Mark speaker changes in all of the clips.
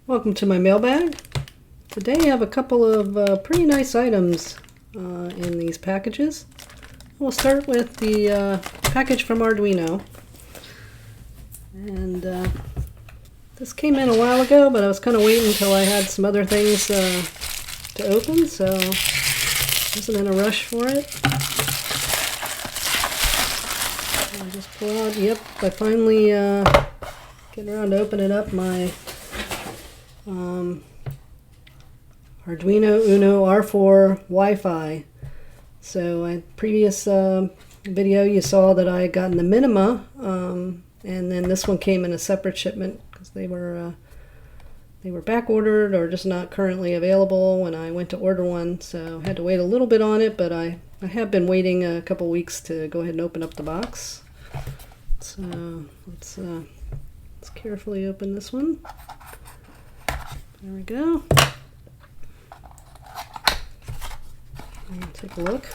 Speaker 1: Welcome to my mailbag. Today I have a couple of pretty nice items in these packages. We'll start with the package from Arduino. And this came in a while ago, but I was kind of waiting until I had some other things to open, so I wasn't in a rush for it. I'll just pull out, yep, I finally get around to opening up my Arduino Uno R4 Wi-Fi. So in previous video you saw that I had gotten the Minima, and then this one came in a separate shipment because they were back ordered or just not currently available when I went to order one. So I had to wait a little bit on it, but I have been waiting a couple weeks to go ahead and open up the box. So let's carefully open this one. There we go. And take a look.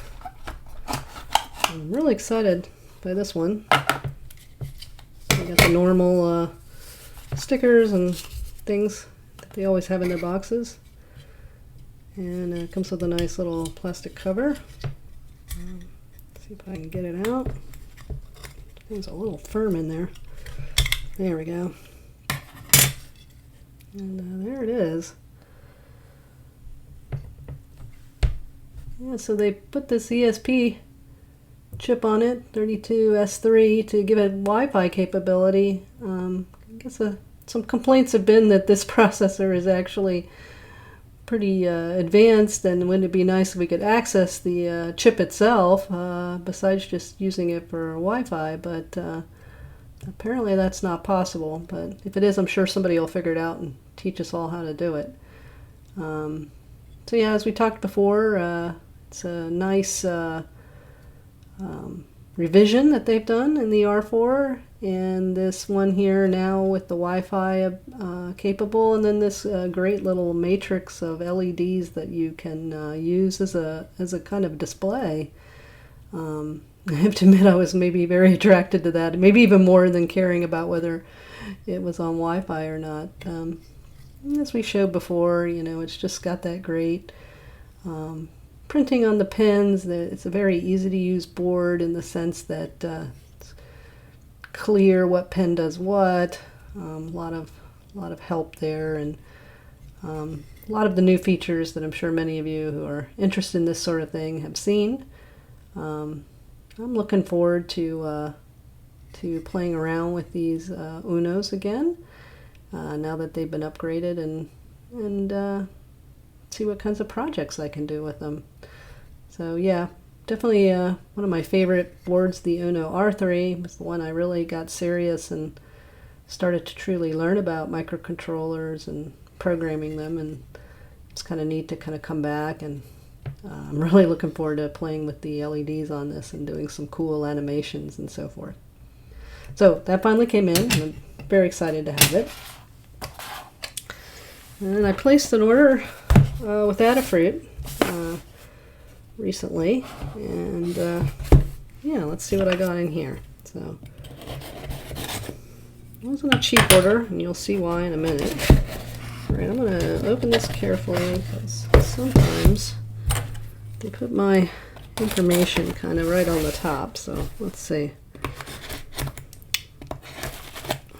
Speaker 1: I'm really excited by this one. We got the normal stickers and things that they always have in their boxes. And it comes with a nice little plastic cover. Let's see if I can get it out. It's a little firm in there. There we go. And there it is. Yeah, so they put this ESP chip on it, 32S3, to give it Wi-Fi capability. I guess some complaints have been that this processor is actually pretty advanced, and wouldn't it be nice if we could access the chip itself besides just using it for Wi-Fi, but apparently that's not possible. But if it is, I'm sure somebody will figure it out and teach us all how to do it. So yeah, as we talked before, it's a nice revision that they've done in the R4, and this one here now with the Wi-Fi capable, and then this great little matrix of LEDs that you can use as a kind of display. I have to admit I was maybe very attracted to that, maybe even more than caring about whether it was on Wi-Fi or not. As we showed before, you know, it's just got that great printing on the pins. It's a very easy to use board in the sense that it's clear what pen does what. A lot of help there, and a lot of the new features that I'm sure many of you who are interested in this sort of thing have seen. I'm looking forward to playing around with these Unos again now that they've been upgraded, and see what kinds of projects I can do with them. So yeah, definitely one of my favorite boards, the Uno R3, was the one I really got serious and started to truly learn about microcontrollers and programming them, and it's kind of neat to kind of come back, and I'm really looking forward to playing with the LEDs on this and doing some cool animations and so forth. So that finally came in, and I'm very excited to have it. And I placed an order with Adafruit recently, and yeah, let's see what I got in here. So it wasn't a cheap order, and you'll see why in a minute. Alright, I'm going to open this carefully because sometimes they put my information kind of right on the top, so let's see.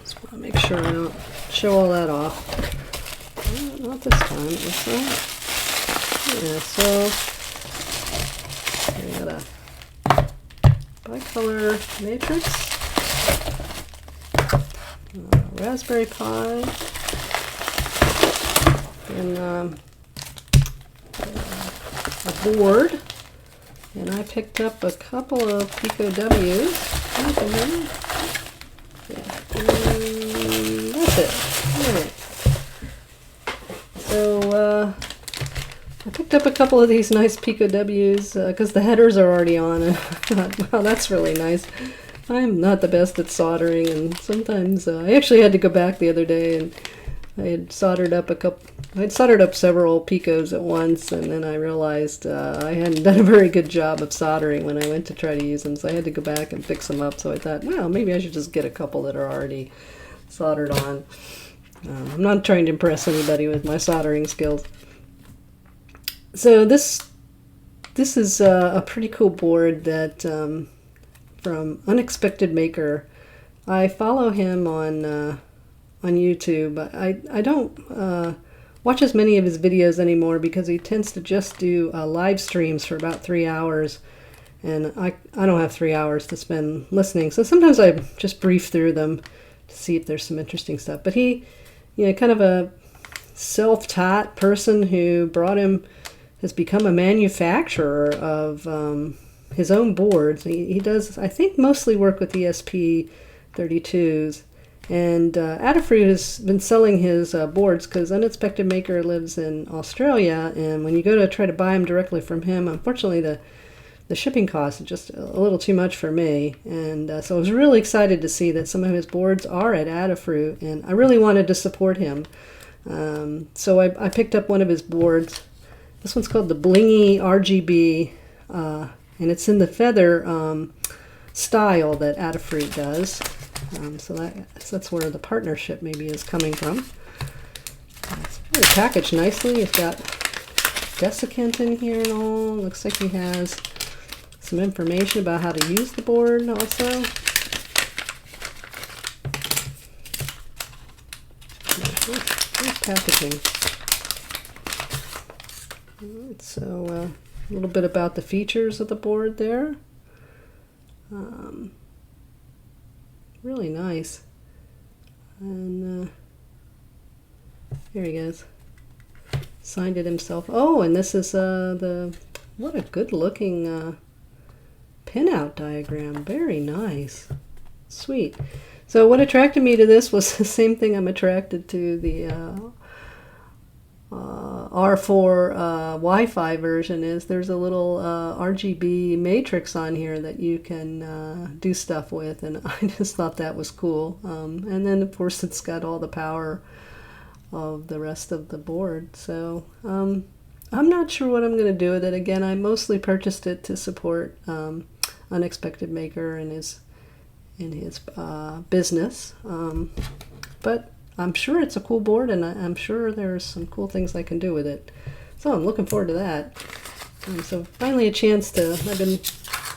Speaker 1: Just want to make sure I don't show all that off. Not this time, it looks like. Yeah, so we got a bicolor matrix, Raspberry Pi, and a board, and I picked up a couple of Pico W's. Yeah, and that's it. All right. So I picked up a couple of these nice Pico W's because the headers are already on, and I thought, wow, that's really nice. I'm not the best at soldering, and sometimes I actually had to go back the other day, and I had soldered up a couple, I'd soldered up several picos at once, and then I realized I hadn't done a very good job of soldering when I went to try to use them, so I had to go back and fix them up. So I thought, well, maybe I should just get a couple that are already soldered on. I'm not trying to impress anybody with my soldering skills. So this is a pretty cool board that from Unexpected Maker. I follow him on YouTube. I don't watch as many of his videos anymore because he tends to just do live streams for about 3 hours, and I don't have 3 hours to spend listening. So sometimes I just brief through them to see if there's some interesting stuff. But he, kind of a self-taught person who has become a manufacturer of his own boards. He does, I think, mostly work with ESP32s. And Adafruit has been selling his boards because Unexpected Maker lives in Australia, and when you go to try to buy them directly from him, unfortunately the shipping cost is just a little too much for me. And so I was really excited to see that some of his boards are at Adafruit, and I really wanted to support him. So I picked up one of his boards. This one's called the Blingy RGB, and it's in the feather style that Adafruit does. So that's where the partnership maybe is coming from. It's really packaged nicely. It's got desiccant in here and all. Looks like he has some information about how to use the board also. Nice packaging. All right, so a little bit about the features of the board there. Really nice. And here he goes. Signed it himself. Oh, and this is what a good looking pinout diagram. Very nice. Sweet. So what attracted me to this was the same thing I'm attracted to the R4 Wi-Fi version is. There's a little RGB matrix on here that you can do stuff with, and I just thought that was cool. And then of course it's got all the power of the rest of the board. So I'm not sure what I'm going to do with it. Again, I mostly purchased it to support Unexpected Maker and his business. But I'm sure it's a cool board, and I'm sure there's some cool things I can do with it. So I'm looking forward to that. So finally a chance to, I've been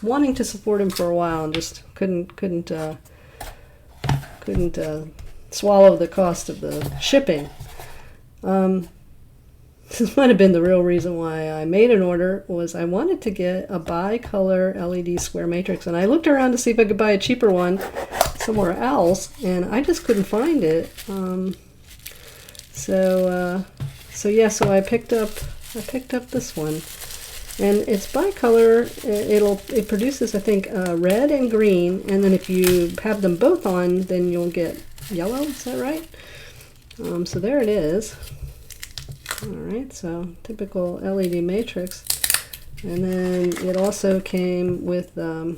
Speaker 1: wanting to support him for a while and just couldn't swallow the cost of the shipping. This might have been the real reason why I made an order, was I wanted to get a bicolor LED square matrix, and I looked around to see if I could buy a cheaper one somewhere else, and I just couldn't find it. So I picked up this one, and it's bicolor. It produces, I think, red and green, and then if you have them both on, then you'll get yellow. Is that right? So there it is. All right, so typical LED matrix, and then it also came with kind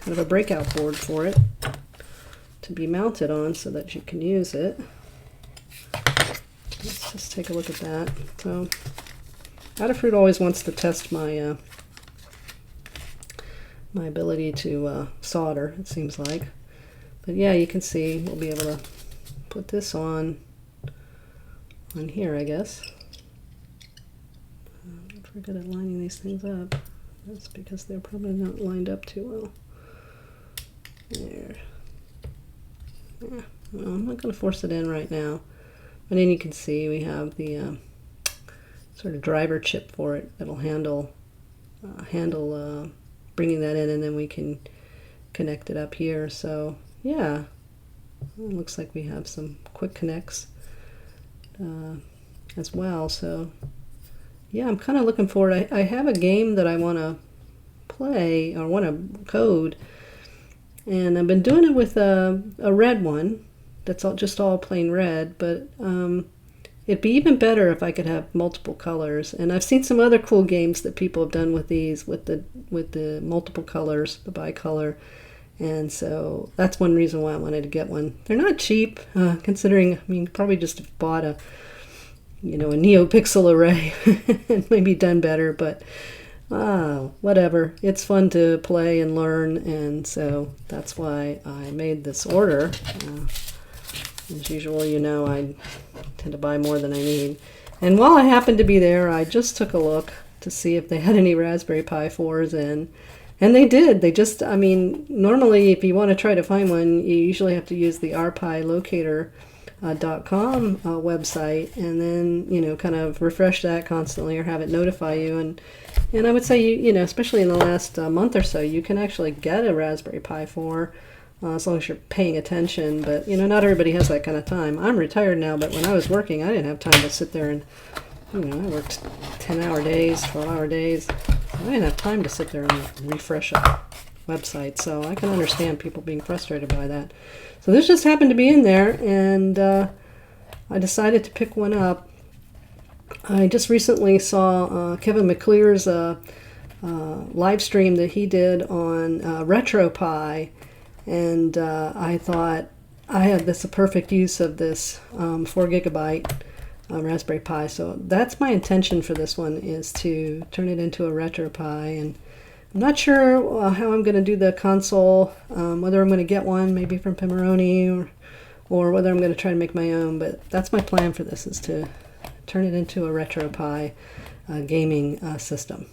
Speaker 1: of a breakout board for it to be mounted on so that you can use it. Let's just take a look at that. So Adafruit always wants to test my my ability to solder, it seems like. But yeah, you can see we'll be able to put this on here, I guess. I'm pretty good at lining these things up. That's because they're probably not lined up too well. There. Yeah, well, I'm not going to force it in right now. And then you can see we have the sort of driver chip for it that'll handle bringing that in, and then we can connect it up here. So yeah, it looks like we have some quick connects as well. So yeah, I'm kind of looking forward. I have a game that I want to play or want to code, and I've been doing it with a red one that's just all plain red, but it'd be even better if I could have multiple colors. And I've seen some other cool games that people have done with these, with the multiple colors, the bicolor. And so that's one reason why I wanted to get one. They're not cheap, considering, I mean, you probably just bought a NeoPixel array. It may be done better, but whatever. It's fun to play and learn, and so that's why I made this order. As usual, I tend to buy more than I need. And while I happened to be there, I just took a look to see if they had any Raspberry Pi 4s in. And they did. They just, normally if you want to try to find one, you usually have to use the rpilocator.com website, and then, kind of refresh that constantly or have it notify you. And I would say, especially in the last month or so, you can actually get a Raspberry Pi 4 as long as you're paying attention. But, not everybody has that kind of time. I'm retired now, but when I was working, I didn't have time to sit there and, I worked 10-hour days, 12-hour days. I didn't have time to sit there and refresh a website, so I can understand people being frustrated by that. So this just happened to be in there, and I decided to pick one up. I just recently saw Kevin McClear's live stream that he did on RetroPie, and I thought I had a perfect use of this 4 gigabyte Raspberry Pi. So that's my intention for this one, is to turn it into a RetroPie. And I'm not sure how I'm going to do the console, whether I'm going to get one maybe from Pimoroni or whether I'm going to try to make my own. But that's my plan for this, is to turn it into a RetroPie gaming system.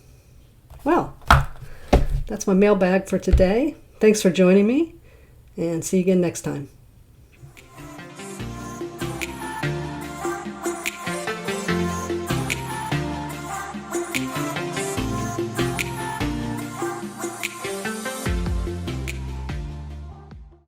Speaker 1: Well, that's my mailbag for today. Thanks for joining me, and see you again next time.